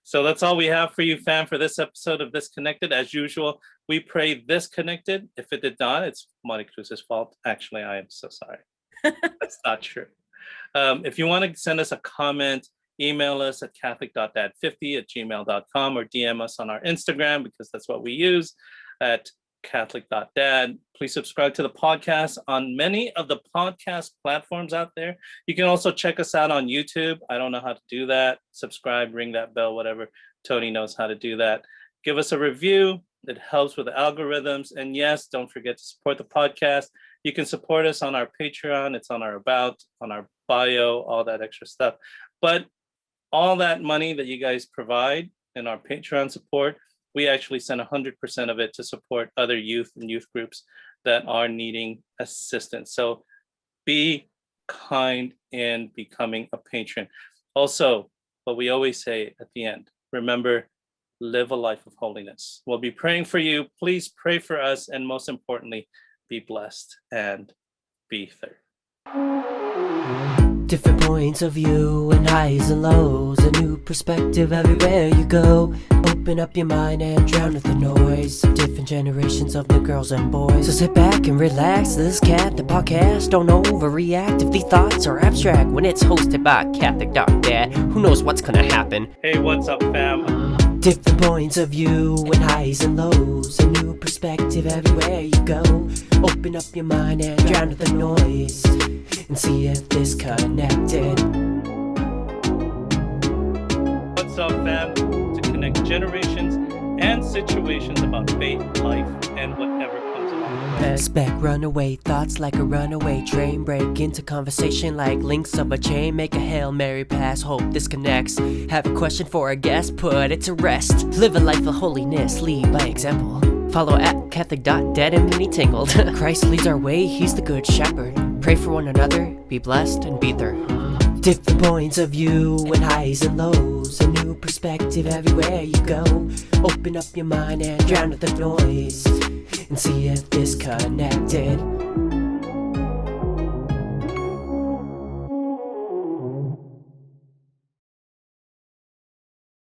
So that's all we have for you, fam, for this episode of Disconnected. As usual, we pray disconnected. If it did not, it's Maricruz's fault. Actually, I am so sorry. That's not true. If you want to send us a comment, email us at catholic.dad50@gmail.com or DM us on our Instagram because that's what we use at catholic.dad. Please subscribe to the podcast on many of the podcast platforms out there. You can also check us out on YouTube. I don't know how to do that. Subscribe, ring that bell, whatever. Tony knows how to do that. Give us a review. It helps with the algorithms. And yes, don't forget to support the podcast. You can support us on our Patreon. It's on our About, on our bio, all that extra stuff. But all that money that you guys provide in our Patreon support, we actually send 100% of it to support other youth and youth groups that are needing assistance. So be kind in becoming a patron. Also, what we always say at the end, remember, live a life of holiness. We'll be praying for you. Please pray for us. And most importantly, be blessed and be third. Different points of view and highs and lows, a new perspective everywhere you go. Open up your mind and drown out the noise of different generations of new girls and boys. So sit back and relax, this is the podcast. Don't overreact if the thoughts are abstract. When it's hosted by Catholic Doc Dad, who knows what's gonna happen? Hey, what's up, fam? Different points of view and highs and lows, a new perspective everywhere you go. Open up your mind and drown out the noise and see if this connected. What's up, fam? To connect generations and situations about faith, life, and whatever comes along the way. Expect runaway thoughts like a runaway train. Break into conversation like links of a chain. Make a Hail Mary pass, hope this connects. Have a question for a guest, put it to rest. Live a life of holiness, lead by example. Follow at Catholic.Dad and Mini Tangled. Christ leads our way, he's the good shepherd. Pray for one another, be blessed and be there. Different points of view and highs and lows, a new perspective everywhere you go. Open up your mind and drown out the noise and see if this connected.